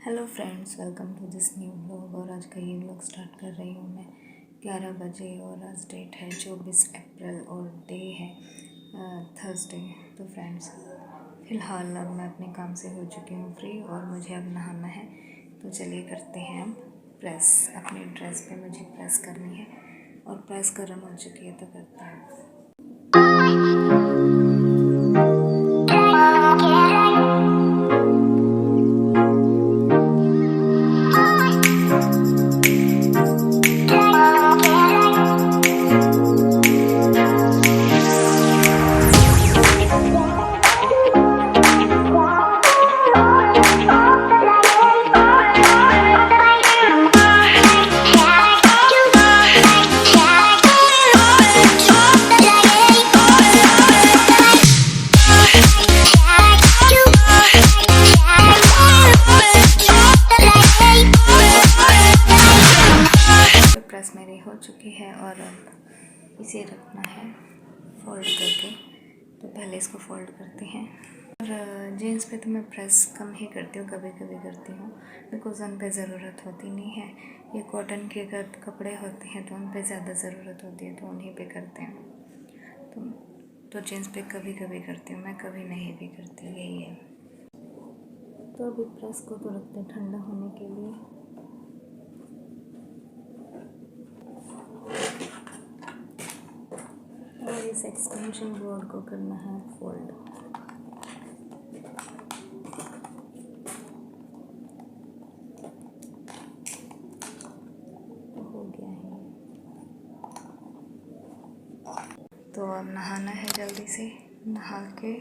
Hello friends, welcome to this new vlog. और आज का ये व्लॉग स्टार्ट कर रही हूँ मैं 11 बजे। और आज डेट है 24 अप्रैल और डे है थर्सडे। तो फ्रेंड्स, फ़िलहाल अब मैं अपने काम से हो चुकी हूँ फ्री और मुझे अब नहाना है। तो चलिए करते हैं अब प्रेस। अपनी ड्रेस पे मुझे प्रेस करनी है और प्रेस गर्म हो चुकी है तो करते हैं। प्रेस मेरी हो चुकी है और अब इसे रखना है फोल्ड करके। तो पहले इसको फोल्ड करते हैं। और जीन्स पे तो मैं प्रेस कम ही करती हूँ, कभी कभी करती हूँ, बिकॉज़ उन पे ज़रूरत होती नहीं है। ये कॉटन के कपड़े होते हैं तो उन पे ज़्यादा ज़रूरत होती है तो उन्हीं पे करते हैं। तो जीन्स पे कभी कभी करती हूँ मैं, कभी नहीं भी करती, यही है। तो अभी प्रेस को तो रखते हैं ठंडा होने के लिए। और इस एक्सटेंशन बोर्ड को करना है फोल्ड। तो हो गया है। तो अब नहाना है जल्दी से, नहा के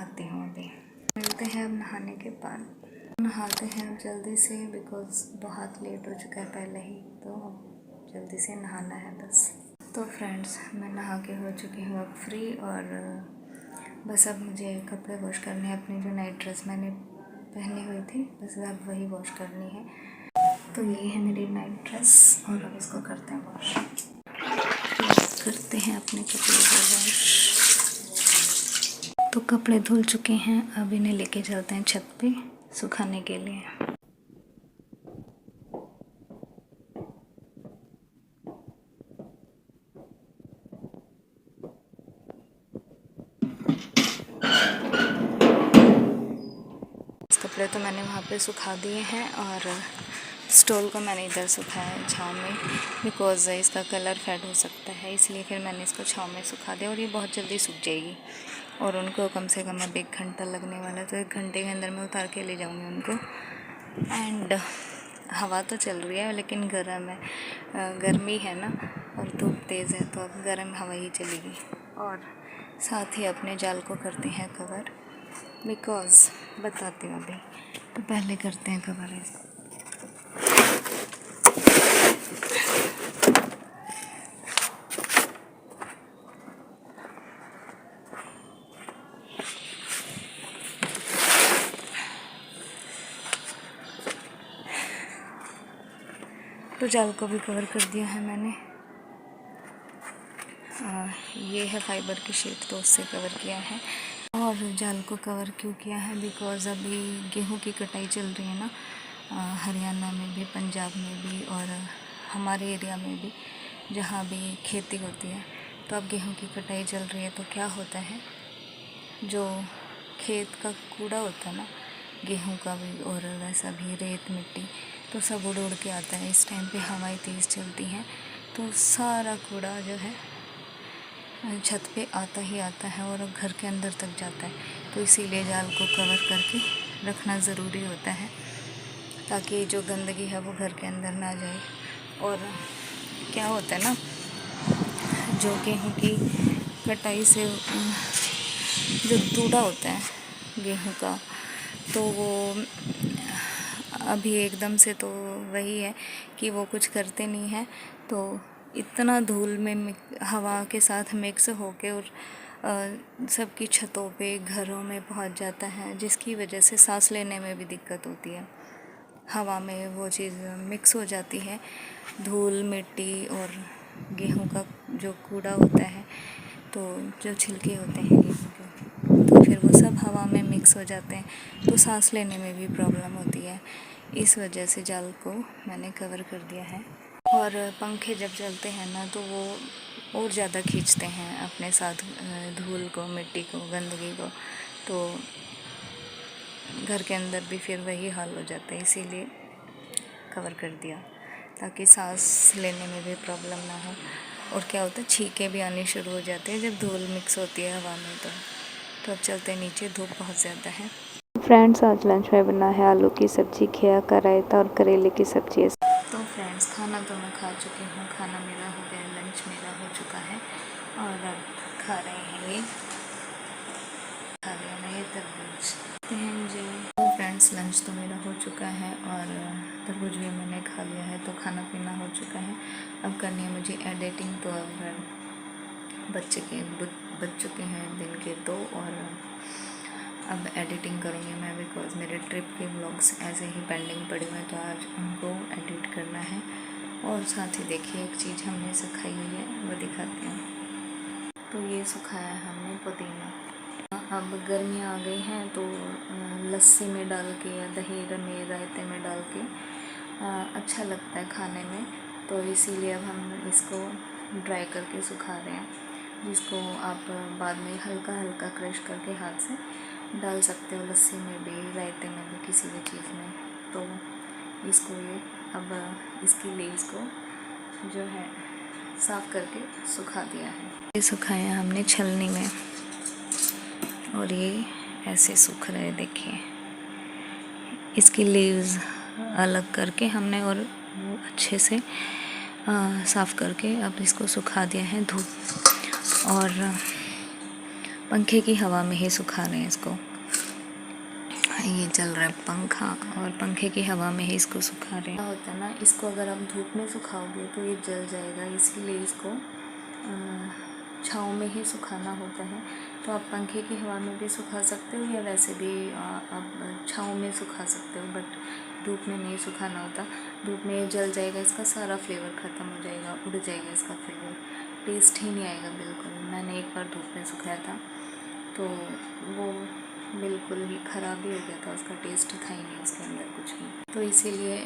आती हूँ। अभी मिलते हैं अब नहाने के बाद। नहाते हैं अब जल्दी से, बिकॉज़ बहुत लेट हो चुका है पहले ही। तो जल्दी से नहाना है बस। तो फ्रेंड्स, मैं नहा के हो चुकी हूँ अब फ्री। और बस अब मुझे कपड़े वॉश करने हैं। अपनी जो नाइट ड्रेस मैंने पहनी हुई थी, बस अब वही वॉश करनी है। तो ये है मेरी नाइट ड्रेस और अब इसको करते हैं वॉश। करते हैं अपने कपड़े वॉश। तो कपड़े धुल चुके हैं, अब इन्हें लेके चलते हैं छत पे सुखाने के लिए। कपड़े तो मैंने वहाँ पे सुखा दिए हैं और स्टॉल को मैंने इधर सुखाया है छाँव में, बिकॉज़ इसका कलर फेड हो सकता है, इसलिए फिर मैंने इसको छाँव में सुखा दिया। और ये बहुत जल्दी सूख जाएगी और उनको कम से कम अब 1 घंटा लगने वाला है। तो 1 घंटे के अंदर मैं उतार के ले जाऊँगी उनको। एंड हवा तो चल रही है लेकिन गर्म है, गर्मी है ना, और धूप तेज़ है तो अब गर्म हवा ही चलेगी। और साथ ही अपने जाल को करते हैं कवर, बिकॉज़ बताती हूँ अभी। तो पहले करते हैं कवर इसको। तो जाल को भी कवर कर दिया है मैंने। ये है फाइबर की शीट, तो उससे कवर किया है। और जाल को कवर क्यों किया है, बिकॉज़ अभी गेहूं की कटाई चल रही है ना, हरियाणा में भी, पंजाब में भी और हमारे एरिया में भी, जहाँ भी खेती होती है। तो अब गेहूं की कटाई चल रही है तो क्या होता है, जो खेत का कूड़ा होता है ना, गेहूं का भी और वैसा भी रेत मिट्टी, तो सब उड़ उड़ के आता है। इस टाइम पे हवाएं तेज़ चलती हैं तो सारा कूड़ा जो है छत पे आता ही आता है और घर के अंदर तक जाता है। तो इसीलिए जाल को कवर करके रखना ज़रूरी होता है, ताकि जो गंदगी है वो घर के अंदर ना जाए। और क्या होता है ना, जो गेहूं की कटाई से जो तूड़ा होता है गेहूं का, तो वो अभी एकदम से तो वही है कि वो कुछ करते नहीं हैं, तो इतना धूल में हवा के साथ मिक्स होके और सबकी छतों पे, घरों में पहुंच जाता है, जिसकी वजह से सांस लेने में भी दिक्कत होती है। हवा में वो चीज़ मिक्स हो जाती है, धूल मिट्टी और गेहूं का जो कूड़ा होता है, तो जो छिलके होते हैं गेहूं के, तो फिर वो सब हवा में मिक्स हो जाते हैं, तो सांस लेने में भी प्रॉब्लम होती है। इस वजह से जाल को मैंने कवर कर दिया है। और पंखे जब चलते हैं ना तो वो और ज़्यादा खींचते हैं अपने साथ धूल को, मिट्टी को, गंदगी को, तो घर के अंदर भी फिर वही हाल हो जाता है। इसीलिए कवर कर दिया ताकि सांस लेने में भी प्रॉब्लम ना हो। और क्या होता है, छींकें भी आनी शुरू हो जाते हैं जब धूल मिक्स होती है हवा में। तो अब चलते नीचे, धूप बहुत ज़्यादा है। फ्रेंड्स, आज लंच में बना है आलू की सब्ज़ी, खीरा का रायता और करेले की सब्ज़ी। तो फ्रेंड्स, खाना तो मैं खा चुकी हूँ, खाना मेरा हो गया, लंच मेरा हो चुका है। और अब खा रहे हैं ये तरबूज जी। तो फ्रेंड्स, लंच तो मेरा हो चुका है और तरबूज भी मैंने खा लिया है, तो खाना पीना हो चुका है। अब करनी है मुझे एडिटिंग। तो अब बज चुके हैं दिन के 2 और अब एडिटिंग करूँगी मैं, बिकॉज़ मेरे ट्रिप के व्लॉग्स ऐसे ही पेंडिंग पड़े हुए हैं, तो आज उनको एडिट करना है। और साथ ही देखिए, एक चीज़ हमने सुखाई हुई है, वो दिखाती हूँ। तो ये सुखाया हमने पुदीना। अब गर्मियाँ आ गई हैं तो लस्सी में डाल के या दही में, रायते में डाल के अच्छा लगता है खाने में। तो इसीलिए अब हम इसको ड्राई करके सुखा रहे हैं, जिसको आप बाद में हल्का हल्का क्रश करके हाथ से डाल सकते हो, लस्सी में भी, रायते में भी, किसी भी चीज़ में। तो इसको ये अब इसकी लीव्स को जो है साफ़ करके सुखा दिया है। ये सुखाया हमने छलनी में और ये ऐसे सूख रहे, देखिए। इसकी लीव्स अलग करके हमने और वो अच्छे से साफ़ करके अब इसको सुखा दिया है धूप और पंखे की हवा में ही सुखा रहे हैं इसको। ये चल रहा है पंखा और पंखे की हवा में ही इसको सुखा रहे हैं। क्या होता है ना, इसको अगर आप धूप में सुखाओगे तो ये जल जाएगा, इसीलिए इसको छाँव में ही सुखाना होता है। तो आप पंखे की हवा में भी सुखा सकते हो या वैसे भी आप छाँव में सुखा सकते हो, बट धूप में नहीं सुखाना होता। धूप में जल जाएगा, इसका सारा फ्लेवर ख़त्म हो जाएगा, उड़ जाएगा इसका फ्लेवर, टेस्ट ही नहीं आएगा बिल्कुल। मैंने एक बार धूप में सुखाया था तो वो बिल्कुल ही ख़राब ही हो गया था, उसका टेस्ट था ही नहीं उसके अंदर कुछ भी। तो इसीलिए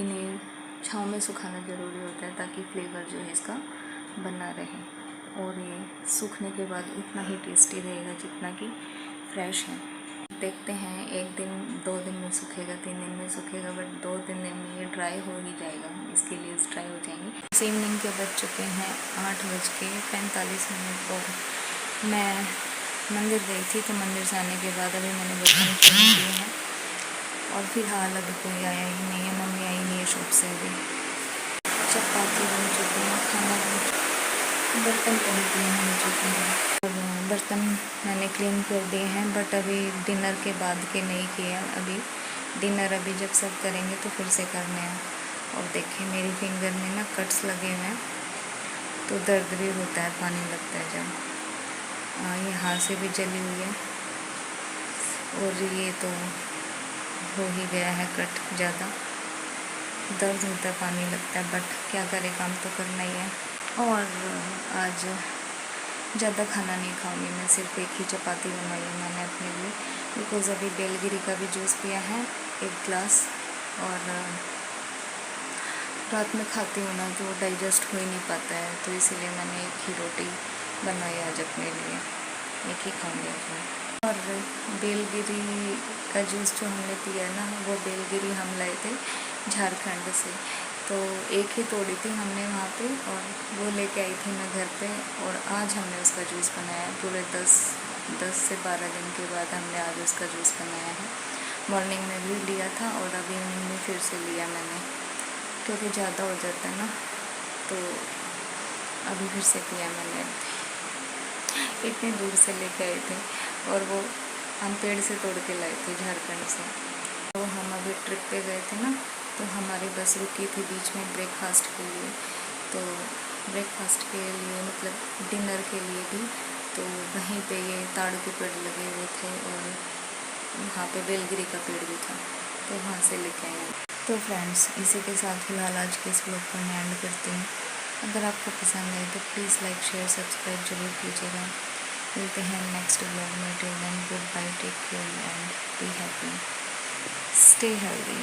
इन्हें छाँव में सुखाना ज़रूरी होता है ताकि फ्लेवर जो है इसका बना रहे। और ये सूखने के बाद उतना ही टेस्टी रहेगा जितना कि फ्रेश है। देखते हैं, 1 दिन 2 दिन में सूखेगा, 3 दिन में सूखेगा, बट 2-3 दिन में ये ड्राई हो ही जाएगा, इसके लिए ड्राई हो जाएंगे। इवनिंग के बज चुके हैं 8:45 और मैं मंदिर गई थी। तो मंदिर से आने के बाद अभी मैंने बर्तन क्लीन किए हैं और फिलहाल अभी कोई आया ही नहीं है, मम्मी आई नहीं है शॉप से। अभी चपाती बन चुकी हैं, खाना बर्तन तो क्लीन हो चुके हैं और बर्तन मैंने क्लीन कर दिए हैं, बट अभी डिनर के बाद के नहीं किया। अभी डिनर अभी जब सब करेंगे तो फिर से करने हैं। और देखिए, मेरी फिंगर में ना कट्स लगे हुए हैं, तो दर्द भी होता है, पानी लगता है जब। ये हाथ से भी जली हुई है और ये तो हो ही गया है कट, ज़्यादा दर्द होता है, पानी लगता है, बट क्या करें, काम तो करना ही है। और आज ज़्यादा खाना नहीं खाऊंगी मैं, सिर्फ एक ही चपाती बनाई है मैंने अपने लिए, बिकॉज़ अभी बेलगिरी का भी जूस पिया है 1 गिलास। और रात में खाती हूँ ना तो डाइजेस्ट हो ही नहीं पाता है, तो इसीलिए मैंने एक ही रोटी बनाई आज अपने लिए, एक ही खाऊंगी आज मैं। और बेलगिरी का जूस जो हमने पिया ना, वो बेलगिरी हम लाए थे झारखंड से, तो एक ही तोड़ी थी हमने वहाँ पे और वो लेके आई थी मैं घर पे। और आज हमने उसका जूस बनाया, पूरे 10 से 12 दिन के बाद हमने आज उसका जूस बनाया है। मॉर्निंग में भी लिया था और अभी इवनिंग में फिर से लिया मैंने, क्योंकि ज़्यादा हो जाता है ना, तो अभी फिर से पिया मैंने। इतने दूर से लेके आए थे और वो हम पेड़ से तोड़ के लाए थे झारखंड से। तो हम अभी ट्रिप पे गए थे ना, तो हमारी बस रुकी थी बीच में ब्रेकफास्ट के लिए। तो ब्रेकफास्ट के लिए मतलब डिनर के लिए भी, तो वहीं पे ये ताड़ के पेड़ लगे हुए थे और वहाँ पे बेलगिरी का पेड़ भी था, तो वहाँ से लेके आए। तो फ्रेंड्स, इसी के साथ फिलहाल आज के इस ब्लॉग को मैं एंड करती हूँ। अगर आपको पसंद आए तो प्लीज़ लाइक, शेयर, सब्सक्राइब जरूर कीजिएगा। मिलते हैं नेक्स्ट ब्लॉग में। Till then, good bye, take care and be happy, stay healthy.